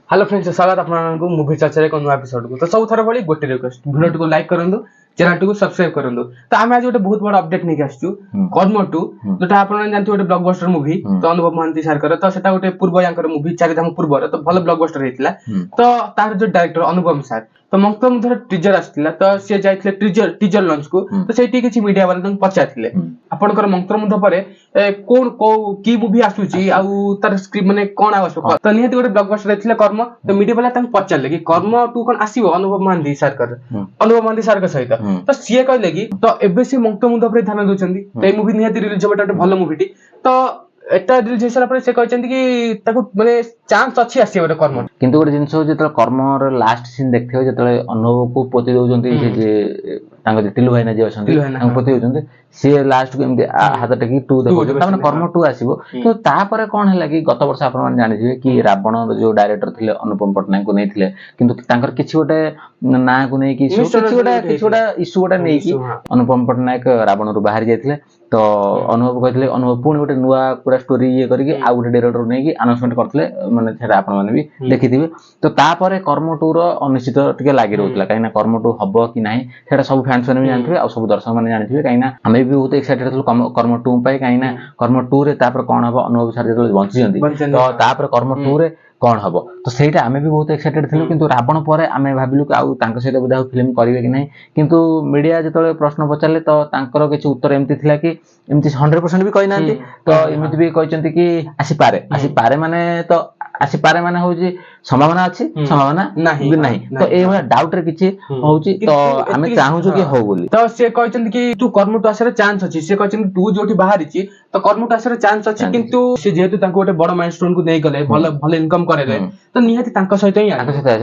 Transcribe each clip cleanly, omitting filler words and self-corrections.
Hello friends स्वागत आपको movie चर्चा एक नुआ एपिसोड को। तो सब थर भाई गोटे रिक्वेस्ट वीडियो को लाइक करंतु चैनल को सब्सक्राइब करंतु। तो आम आज गोटे बहुत बड़ अपडेट नहीं आसछु कर्म 2 जोटा आपन जानथि गोटे ब्लॉकबस्टर मूवी तो अनुभव महांती सर कर तो सेटा गोटे पूर्व यांकर मूवी चारिधाम पूर्व तो भल ब्लॉकबस्टर हेतिला। तो तार जो डायरेक्टर अनुपम सर तो मंगतो मुधर टीजर आस्तिला तो से जाइथिले टीजर लॉन्च को तो सेठी किछि मीडिया वाला तंग पचाथिले आपनकर मंत्र मुध परे कोन को की मूवी आसुची आ तार स्क्रिप्ट माने कोन आवश्यक तो निहति गोटे ब्लॉकबस्टर हेतिला कर्म तो मीडिया वाला तंग पचारले कि कर्म 2 कोन आसीबो अनुभव महांती सर कर अनुभव महांती सर के सहित तो सीए कहले कि तो एबे से मंगतो मुध परे ध्यान दोचंदी तो ए मूवी निहति रिलीज होबा भलो मूवीटी तो एटा रिलीज हेसला परे से कहचंदी कि ताको माने चांस अछि आसी गोटे कर्म किंतु गोटे जिंस जेतले कर्म रो लास्ट सीन देखथियो जेतले अनुभव को पोति दोजंती जे तांग टिलु भाई ना जे अछंती तांग पोति दोजंती से लास्ट को एमदी हाथ टेकी 2 देखो ताने कर्म 2 आसीबो तो ता परे कोन हैला कि गत वर्ष आपण माने जानि छिबे कि रावण जो डायरेक्टर थिले अनुपम पटनायक को नेथिले किंतु तांकर किछि गोटे ना को नै कि किछि गोटे इशू गोटे नै कि अनुपम पटनायक रावण रो बाहर जायथिले तो अनुभव कहथिले अनुभव पुणी गोटे नुआ पूरा स्टोरी ये करके आ गोटे डायरेक्टर नै कि अनाउंसमेंट करथिले माने छेडा आपण माने भी देखिथिबे तो ता परे कर्म 2 रो अनिश्चित टिके लागि रहउतला काइना कर्म 2 हबो कि नै छेडा सब फैंस माने भी जानथिबे आ सब दर्शक माने जानथिबे काइना हमें भी बहुत एक्साइटेड थल कर्म 2 पाई काइना कर्म 2 रे तापर कोन हबो अनुभव सर जेतले बंची जंती तो तापर कर्म 2 रे कोन हबो तो सेटा हमें भी बहुत एक्साइटेड थिलु किंतु रावण परे हमें भाबिलु कि आउ तांक सहित बुधा फिल्म करिवे कि नै किंतु मीडिया जेतले प्रश्न पचारले तो तांकर किछ उत्तर एमति थिला कि एमति 100% भी कहि नांती तो एमति भी कहिचंती कि आसी पारे माने होची संभावना अछि संभावना नाही तो ए वाला डाउट रे किछि होची तो हमें चाहू छु कि हो बोली तो से कहचंती कि तू कर्म 2 आसरे चांस अछि से कहचंती तू जोठी बाहरिची तो कर्म 2 आसरे चांस अछि किंतु से जेहेतु तांको गोटे बड़ माइलस्टोन को नै गले भल इनकम करेले तो निहाती तांको सहित ही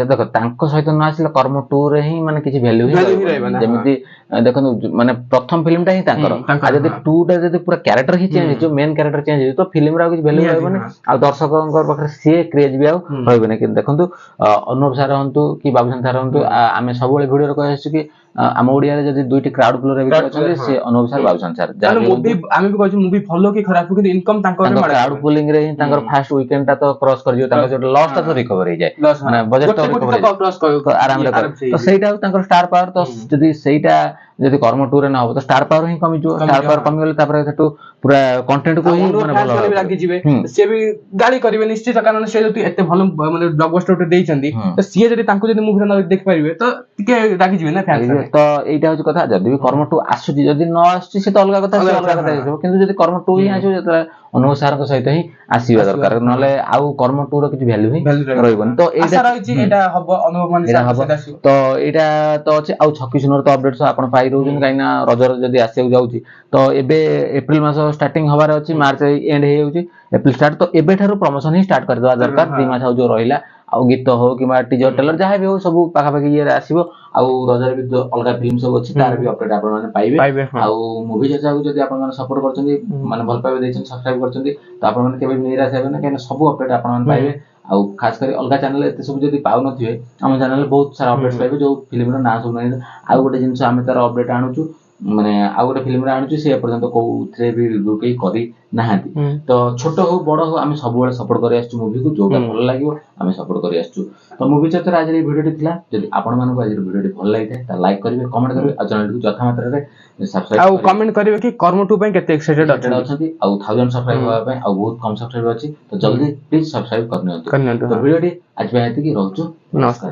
देखो तांको सहित न आसिले कर्म 2 रे ही माने किछि वैल्यू ही रहबा जेमिति देखो माने प्रथम फिल्म टा ही तांकर आ जदी 2 टा जदी पूरा कैरेक्टर ही चेंज जो मेन कैरेक्टर चेंज हो तो फिल्म रा किछि वैल्यू रहबने आ दर्शकंकर पखरे से क्रेज भी आ रहबने कि देखंतु अनुप सर हंतु कि बाबूसान सर हंतु आमे सब बळे वीडियो रे कहैछु कि आम ओडिया रे जदी दुईटी क्राउड प्ले रे भी कहछन से अनुप सर बाबूसान सर जान मूवी आमे भी कहछु मूवी भलो कि खराब कि इनकम तांकर रे क्राउड पुलिंग रे तांकर फर्स्ट वीकेंड ता तो क्रॉस कर जियो तांकर जो लॉस ता तो रिकवर हो जाय माने बजट तो रिकवर क्रॉस कर आराम रे कर तो सेटा तांकर स्टार पावर तो जदी सेटा जदी कर्म 2 रे ना हो तो स्टार पावर ही कमी जो स्टार पावर कमी गेले तापर सेटू पूरा कंटेंट को ही माने भलो लागी जिवे से भी गाली करिवे निश्चित कारण से जदी एते भलो माने ब्लॉकबस्टर दै छंदी तो सीए जदी तांको जदी मूवी न देख परिबे तो टिके लागी जिवे ना फैंस तो एटा हो कथा जदी भी कर्म 2 आसुची जदी न आसुची से तो अलग कथा हिसो किंतु जदी कर्म 2 ही आसु जतरा अनुव सर के सहित ही आसीबा दरकार नले आउ कर्म 2 रो किछ वैल्यू ही रहबन तो एटा रहिची एटा हबो अनुव मान सर आसीबो तो एटा तो अछि आउ 26 नंबर तो अपडेट्स आपण पाई रहउछन काइना रजर जदी आसे जाउची तो एबे अप्रैल मास स्टार्टिंग हबार अछि मार्च एंड हे जाउची अप्रैल स्टार्ट तो एबे थारु प्रमोशन ही स्टार्ट कर देवा दरकार 2 मास जो रहिला आ गीत हो कि टीजर ट्रेलर जहाँ भी हो सब पाखा पाखी ये आसीबो आ रजर भी तो अलग फिल्म सब अछि तार भी अपडेट आपण माने पाइबे आ मूवी जचा को जदी आपण माने सपोर्ट करछन्ती माने भल पाइबे दैछन सब्सक्राइब करछन्ती तो आपण माने केबे निराश हेबे ना काहे सब अपडेट आपण माने पाइबे आ खास कर अलग चैनल एते सब जदी पाउ नथिबे हम चैनल बहुत सारा अपडेट्स पाइबे जो फिल्म रो ना सब नै आ गोटे जिंस हम तार अपडेट आनुचु माने आ गोटे फिल्म रे आनुचु से पर्यंत को थ्रे भी रिव्यू के करी नाहाती तो छोट हो बड़ हो हम सब बेले सपोर्ट करि आछू मूवी को जोटा भल लागिवो हम सपोर्ट करि आछू तो मूवी चतर आज रे वीडियो थिला जदी आपण मानको आज रे वीडियो भल लागिथे त लाइक करिवे कमेंट करिवे आ चैनल को जथा मात्रा रे सब्सक्राइब आ कमेंट करिवे कि कर्म 2 पे केते एक्साइटेड अछंती आ 1000 सब्सक्राइब होवा पे आ बहुत कम सब्सक्राइब अछि तो जल्दी प्लीज सब्सक्राइब करनियंतु तो वीडियो आज पे आती कि रहउछु नमस्कार।